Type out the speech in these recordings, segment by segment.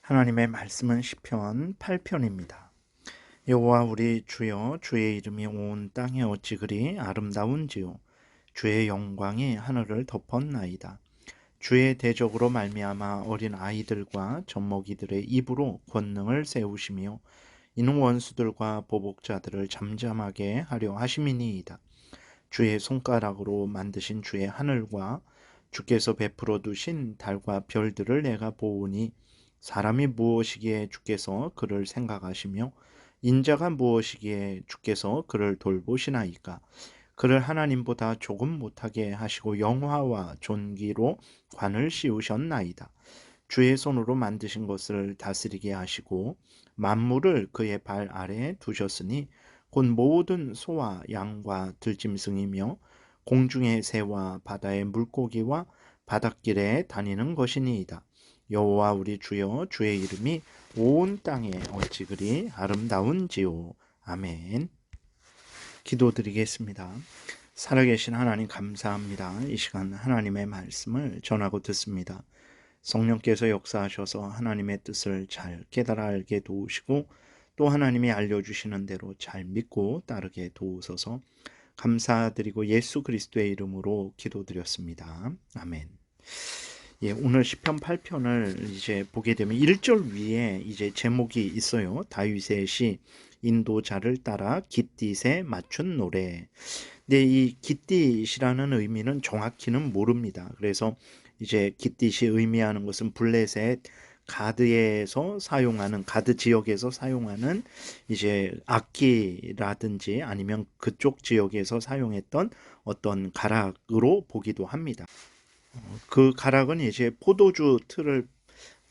하나님의 말씀은 시편 8편입니다. 여호와 우리 주여, 주의 이름이 온 땅에 어찌 그리 아름다운지요. 주의 영광이 하늘을 덮었나이다. 주의 대적으로 말미암아 어린 아이들과 젖먹이들의 입으로 권능을 세우시며 이는 원수들과 보복자들을 잠잠하게 하려 하심이니이다. 주의 손가락으로 만드신 주의 하늘과 주께서 베풀어 두신 달과 별들을 내가 보오니 사람이 무엇이기에 주께서 그를 생각하시며 인자가 무엇이기에 주께서 그를 돌보시나이까. 그를 하나님보다 조금 못하게 하시고 영화와 존귀로 관을 씌우셨나이다. 주의 손으로 만드신 것을 다스리게 하시고 만물을 그의 발 아래에 두셨으니 곧 모든 소와 양과 들짐승이며 공중의 새와 바다의 물고기와 바닷길에 다니는 것이니이다. 여호와 우리 주여, 주의 이름이 온 땅에 어찌 그리 아름다운지요. 아멘. 기도드리겠습니다. 살아계신 하나님 감사합니다. 이 시간 하나님의 말씀을 전하고 듣습니다. 성령께서 역사하셔서 하나님의 뜻을 잘 깨달아 알게 도우시고 또 하나님이 알려주시는 대로 잘 믿고 따르게 도우소서. 감사드리고 예수 그리스도의 이름으로 기도드렸습니다. 아멘. 예, 오늘 시편 8편을 이제 보게 되면 1절 위에 이제 제목이 있어요. 다윗의 시 인도자를 따라 깃딧에 맞춘 노래. 근데 이 깃딧이라는 의미는 정확히는 모릅니다. 그래서 이제 깃딧이 의미하는 것은 블레셋 가드에서 사용하는 가드 지역에서 사용하는 이제 악기라든지 아니면 그쪽 지역에서 사용했던 어떤 가락으로 보기도 합니다. 그 가락은 이제 포도주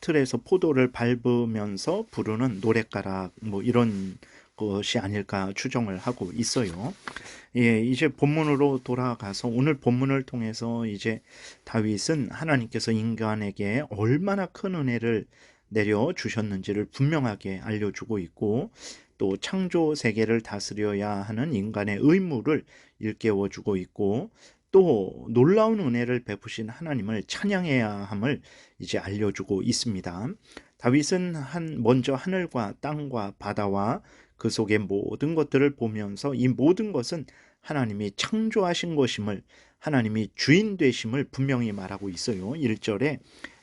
틀에서 포도를 밟으면서 부르는 노랫가락 뭐 이런 것이 아닐까 추정을 하고 있어요. 예, 이제 본문으로 돌아가서 오늘 본문을 통해서 이제 다윗은 하나님께서 인간에게 얼마나 큰 은혜를 내려 주셨는지를 분명하게 알려주고 있고 또 창조 세계를 다스려야 하는 인간의 의무를 일깨워주고 있고 또 놀라운 은혜를 베푸신 하나님을 찬양해야 함을 이제 알려주고 있습니다. 다윗은 먼저 하늘과 땅과 바다와 그 속의 모든 것들을 보면서 이 모든 것은 하나님이 창조하신 것임을, 하나님이 주인 되심을 분명히 말하고 있어요. 1절에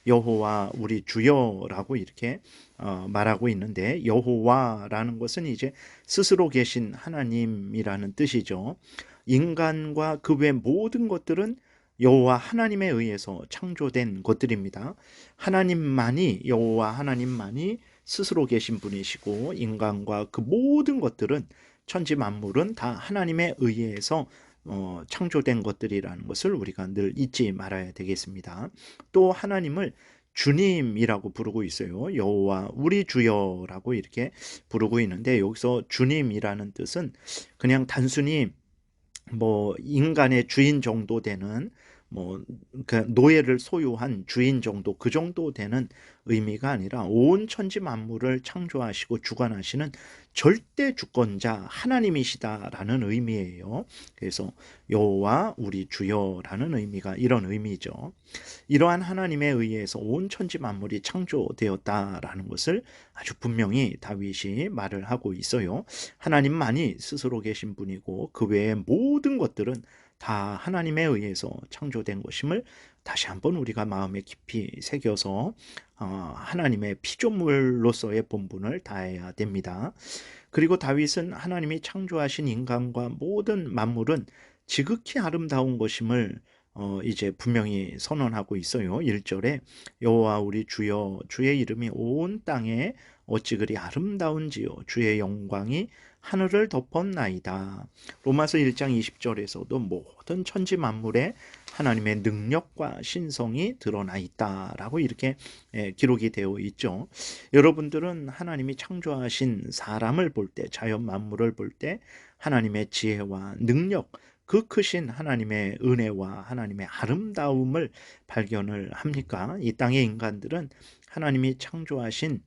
여호와 우리 주여라고 이렇게 말하고 있는데, 여호와라는 것은 이제 스스로 계신 하나님이라는 뜻이죠. 인간과 그 외 모든 것들은 여호와 하나님에 의해서 창조된 것들입니다. 여호와 하나님만이 스스로 계신 분이시고 인간과 그 모든 것들은 천지 만물은 다 하나님에 의해서 창조된 것들이라는 것을 우리가 늘 잊지 말아야 되겠습니다. 또 하나님을 주님이라고 부르고 있어요. 여호와 우리 주여라고 이렇게 부르고 있는데 여기서 주님이라는 뜻은 그냥 단순히 뭐 인간의 주인 정도 되는 그 노예를 소유한 주인 정도 그 정도 되는 의미가 아니라 온 천지 만물을 창조하시고 주관하시는 절대 주권자 하나님이시다라는 의미예요. 그래서 여호와 우리 주여라는 의미가 이런 의미죠. 이러한 하나님에 의해서 온 천지 만물이 창조되었다라는 것을 아주 분명히 다윗이 말을 하고 있어요. 하나님만이 스스로 계신 분이고 그 외의 모든 것들은 다 하나님에 의해서 창조된 것임을 다시 한번 우리가 마음에 깊이 새겨서 하나님의 피조물로서의 본분을 다해야 됩니다. 그리고 다윗은 하나님이 창조하신 인간과 모든 만물은 지극히 아름다운 것임을 이제 분명히 선언하고 있어요. 1절에 여호와 우리 주여, 주의 이름이 온 땅에 어찌 그리 아름다운지요. 주의 영광이 하늘을 덮었나이다. 로마서 1장 20절에서도 모든 천지 만물에 하나님의 능력과 신성이 드러나 있다라고 이렇게 기록이 되어 있죠. 여러분들은 하나님이 창조하신 사람을 볼 때, 자연 만물을 볼 때 하나님의 지혜와 능력, 그 크신 하나님의 은혜와 하나님의 아름다움을 발견을 합니까? 이 땅의 인간들은 하나님이 창조하신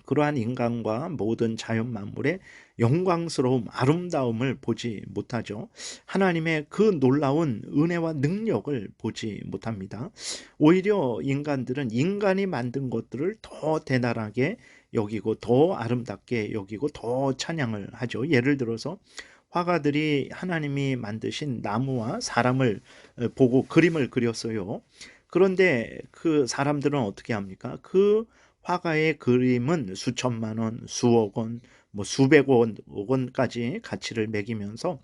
그러한 인간과 모든 자연 만물의 영광스러움, 아름다움을 보지 못하죠. 하나님의 그 놀라운 은혜와 능력을 보지 못합니다. 오히려 인간들은 인간이 만든 것들을 더 대단하게 여기고 더 아름답게 여기고 더 찬양을 하죠. 예를 들어서 화가들이 하나님이 만드신 나무와 사람을 보고 그림을 그렸어요. 그런데 그 사람들은 어떻게 합니까? 그 화가의 그림은 수천만 원, 수억 원, 뭐 수백 원까지 가치를 매기면서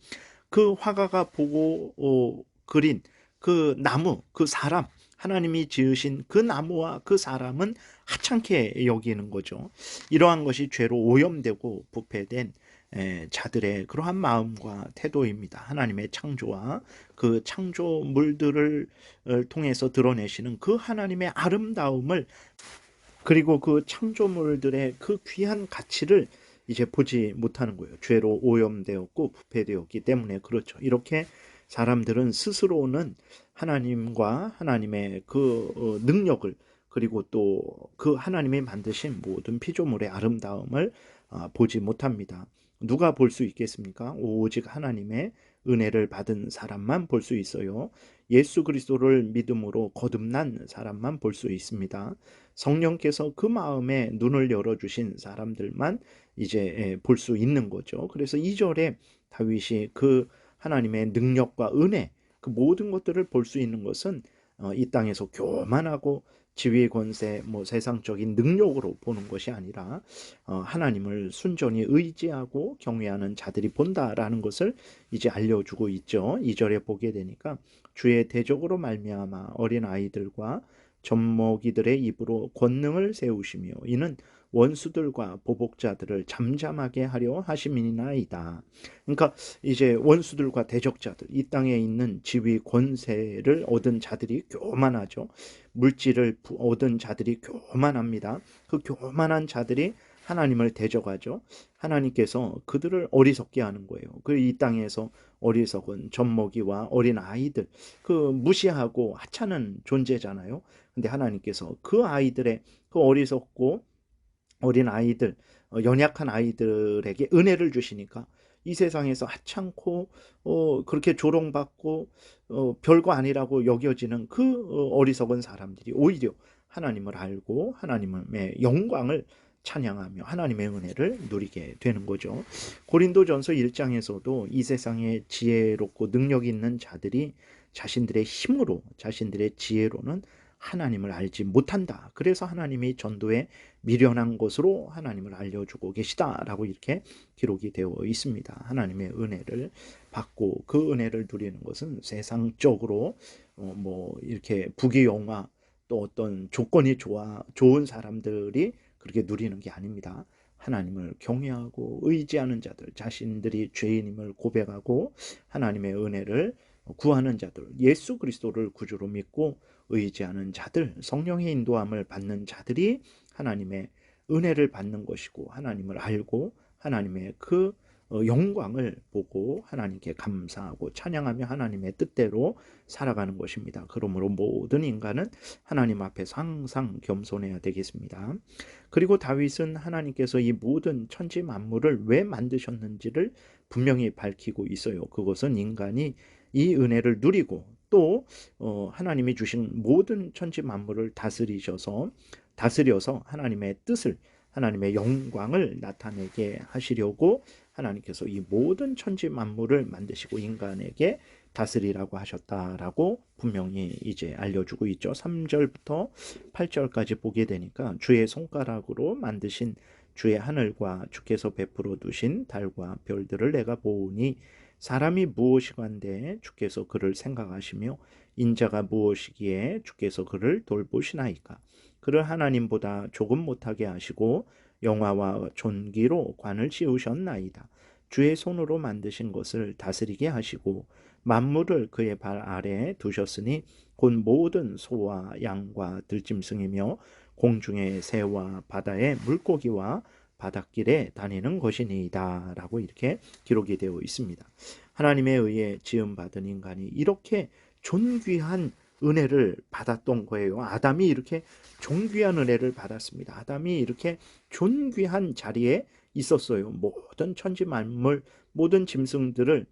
그 화가가 보고 그린 그 나무, 그 사람, 하나님이 지으신 그 나무와 그 사람은 하찮게 여기는 거죠. 이러한 것이 죄로 오염되고 부패된 자들의 그러한 마음과 태도입니다. 하나님의 창조와 그 창조물들을 통해서 드러내시는 그 하나님의 아름다움을, 그리고 그 창조물들의 그 귀한 가치를 이제 보지 못하는 거예요. 죄로 오염되었고 부패되었기 때문에. 그렇죠. 이렇게 사람들은 스스로는 하나님과 하나님의 그 능력을, 그리고 또 그 하나님이 만드신 모든 피조물의 아름다움을 보지 못합니다. 누가 볼 수 있겠습니까? 오직 하나님의 은혜를 받은 사람만 볼 수 있어요. 예수 그리스도를 믿음으로 거듭난 사람만 볼 수 있습니다. 성령께서 그 마음에 눈을 열어주신 사람들만 이제 볼 수 있는 거죠. 그래서 2절에 다윗이 그 하나님의 능력과 은혜, 그 모든 것들을 볼 수 있는 것은 이 땅에서 교만하고 지위 권세, 뭐 세상적인 능력으로 보는 것이 아니라 하나님을 순전히 의지하고 경외하는 자들이 본다라는 것을 이제 알려주고 있죠. 2절에 보게 되니까 주의 대적으로 말미암아 어린 아이들과 젖먹이들의 입으로 권능을 세우시며 이는 원수들과 보복자들을 잠잠하게 하려 하심이니이다. 그러니까 이제 원수들과 대적자들, 이 땅에 있는 지위 권세를 얻은 자들이 교만하죠. 물질을 얻은 자들이 교만합니다. 그 교만한 자들이 하나님을 대적하죠. 하나님께서 그들을 어리석게 하는 거예요. 그 이 땅에서 어리석은 젖먹이와 어린 아이들, 그 무시하고 하찮은 존재잖아요. 근데 하나님께서 그 아이들의, 그 어리석고 어린 아이들, 연약한 아이들에게 은혜를 주시니까 이 세상에서 하찮고 그렇게 조롱받고 별거 아니라고 여겨지는 그 어리석은 사람들이 오히려 하나님을 알고 하나님의 영광을 찬양하며 하나님의 은혜를 누리게 되는 거죠. 고린도전서 1장에서도 이 세상에 지혜롭고 능력 있는 자들이 자신들의 힘으로, 자신들의 지혜로는 하나님을 알지 못한다. 그래서 하나님이 전도에 미련한 것으로 하나님을 알려주고 계시다라고 이렇게 기록이 되어 있습니다. 하나님의 은혜를 받고 그 은혜를 누리는 것은 세상적으로 뭐 이렇게 부귀영화, 또 어떤 조건이 좋은 사람들이 그렇게 누리는 게 아닙니다. 하나님을 경외하고 의지하는 자들, 자신들이 죄인임을 고백하고 하나님의 은혜를 구하는 자들, 예수 그리스도를 구주로 믿고 의지하는 자들, 성령의 인도함을 받는 자들이 하나님의 은혜를 받는 것이고 하나님을 알고 하나님의 그 영광을 보고 하나님께 감사하고 찬양하며 하나님의 뜻대로 살아가는 것입니다. 그러므로 모든 인간은 하나님 앞에서 항상 겸손해야 되겠습니다. 그리고 다윗은 하나님께서 이 모든 천지 만물을 왜 만드셨는지를 분명히 밝히고 있어요. 그것은 인간이 이 은혜를 누리고 또 하나님이 주신 모든 천지 만물을 다스려서 하나님의 뜻을, 하나님의 영광을 나타내게 하시려고 하나님께서 이 모든 천지 만물을 만드시고 인간에게 다스리라고 하셨다라고 분명히 이제 알려주고 있죠. 3절부터 8절까지 보게 되니까 주의 손가락으로 만드신 주의 하늘과 주께서 베풀어 두신 달과 별들을 내가 보니 사람이 무엇이간데 주께서 그를 생각하시며 인자가 무엇이기에 주께서 그를 돌보시나이까. 그를 하나님보다 조금 못하게 하시고 영화와 존귀로 관을 씌우셨나이다. 주의 손으로 만드신 것을 다스리게 하시고 만물을 그의 발 아래에 두셨으니 곧 모든 소와 양과 들짐승이며 공중의 새와 바다의 물고기와 바닷길에 다니는 것이니이다 라고 이렇게 기록이 되어 있습니다. 하나님에 의해 지음받은 인간이 이렇게 존귀한 은혜를 받았던 거예요. 아담이 이렇게 존귀한 은혜를 받았습니다. 아담이 이렇게 존귀한 자리에 있었어요. 모든 천지 만물, 모든 짐승들을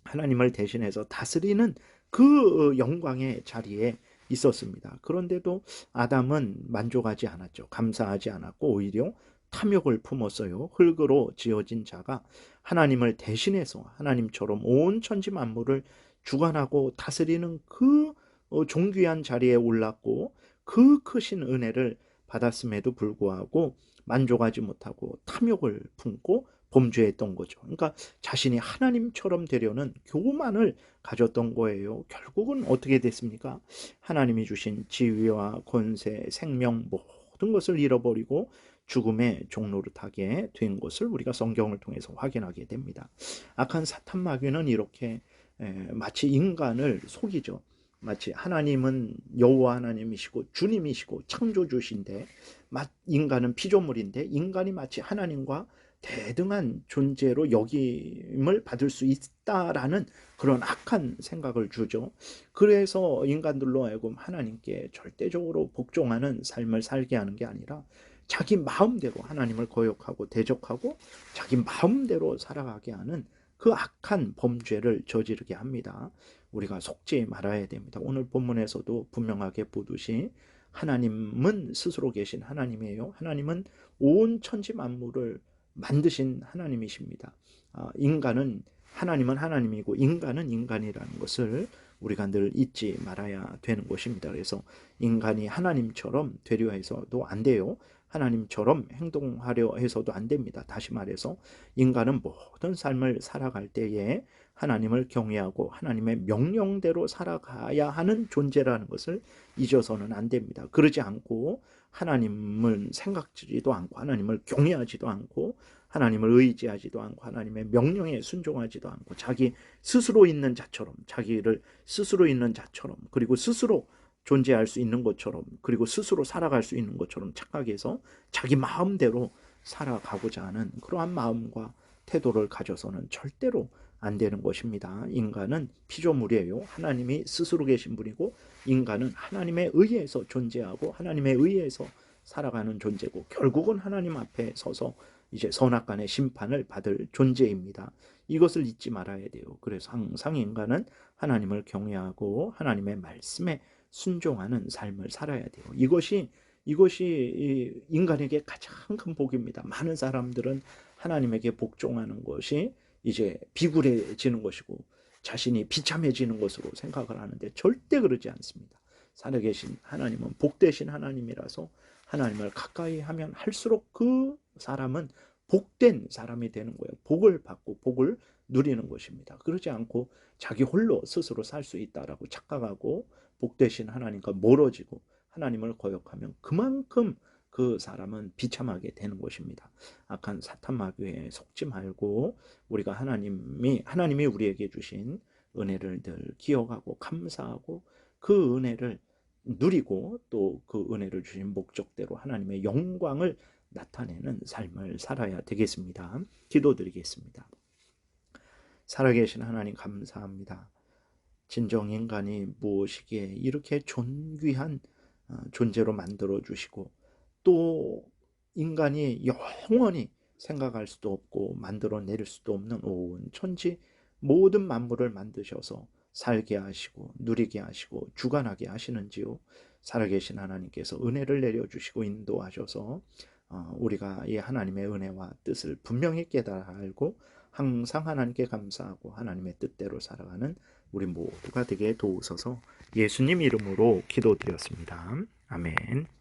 하나님을 대신해서 다스리는 그 영광의 자리에 있었습니다. 그런데도 아담은 만족하지 않았죠. 감사하지 않았고 오히려 탐욕을 품었어요. 흙으로 지어진 자가 하나님을 대신해서 하나님처럼 온 천지 만물을 주관하고 다스리는 그 존귀한 자리에 올랐고 그 크신 은혜를 받았음에도 불구하고 만족하지 못하고 탐욕을 품고 범죄했던 거죠. 그러니까 자신이 하나님처럼 되려는 교만을 가졌던 거예요. 결국은 어떻게 됐습니까? 하나님이 주신 지위와 권세, 생명 모든 것을 잃어버리고 죽음의 종노릇하게 된 것을 우리가 성경을 통해서 확인하게 됩니다. 악한 사탄 마귀는 이렇게 마치 인간을 속이죠. 마치 하나님은 여호와 하나님이시고 주님이시고 창조주신데 인간은 피조물인데 인간이 마치 하나님과 대등한 존재로 여김을 받을 수 있다라는 그런 악한 생각을 주죠. 그래서 인간들로 하여금 하나님께 절대적으로 복종하는 삶을 살게 하는 게 아니라 자기 마음대로 하나님을 거역하고 대적하고 자기 마음대로 살아가게 하는 그 악한 범죄를 저지르게 합니다. 우리가 속지 말아야 됩니다. 오늘 본문에서도 분명하게 보듯이 하나님은 스스로 계신 하나님이에요. 하나님은 온 천지 만물을 만드신 하나님이십니다. 하나님은 하나님이고 인간은 인간이라는 것을 우리가 늘 잊지 말아야 되는 것입니다. 그래서 인간이 하나님처럼 되려 해서도 안 돼요. 하나님처럼 행동하려 해서도 안 됩니다. 다시 말해서 인간은 모든 삶을 살아갈 때에 하나님을 경외하고 하나님의 명령대로 살아가야 하는 존재라는 것을 잊어서는 안 됩니다. 그러지 않고 하나님을 생각지도 않고 하나님을 경외하지도 않고 하나님을 의지하지도 않고 하나님의 명령에 순종하지도 않고 자기 스스로 있는 자처럼 자기를 스스로 있는 자처럼 그리고 스스로 존재할 수 있는 것처럼 그리고 스스로 살아갈 수 있는 것처럼 착각해서 자기 마음대로 살아가고자 하는 그러한 마음과 태도를 가져서는 절대로 안 되는 것입니다. 인간은 피조물이에요. 하나님이 스스로 계신 분이고 인간은 하나님에 의해서 존재하고 하나님에 의해서 살아가는 존재고 결국은 하나님 앞에 서서 이제 선악간의 심판을 받을 존재입니다. 이것을 잊지 말아야 돼요. 그래서 항상 인간은 하나님을 경외하고 하나님의 말씀에 순종하는 삶을 살아야 돼요. 이것이 인간에게 가장 큰 복입니다. 많은 사람들은 하나님에게 복종하는 것이 이제 비굴해지는 것이고 자신이 비참해지는 것으로 생각을 하는데 절대 그러지 않습니다. 살아계신 하나님은 복되신 하나님이라서 하나님을 가까이 하면 할수록 그 사람은 복된 사람이 되는 거예요. 복을 받고 복을 누리는 것입니다. 그러지 않고 자기 홀로 스스로 살 수 있다라고 착각하고 복되신 하나님과 멀어지고 하나님을 거역하면 그만큼 그 사람은 비참하게 되는 것입니다. 악한 사탄 마귀에 속지 말고 우리가 하나님이 우리에게 주신 은혜를 늘 기억하고 감사하고 그 은혜를 누리고 또 그 은혜를 주신 목적대로 하나님의 영광을 나타내는 삶을 살아야 되겠습니다. 기도드리겠습니다. 살아계신 하나님 감사합니다. 진정 인간이 무엇이기에 이렇게 존귀한 존재로 만들어 주시고 또 인간이 영원히 생각할 수도 없고 만들어낼 수도 없는 온 천지 모든 만물을 만드셔서 살게 하시고 누리게 하시고 주관하게 하시는지요. 살아계신 하나님께서 은혜를 내려주시고 인도하셔서 우리가 이 하나님의 은혜와 뜻을 분명히 깨달아 알고 항상 하나님께 감사하고 하나님의 뜻대로 살아가는 우리 모두가 되게 도우소서. 예수님 이름으로 기도드렸습니다. 아멘.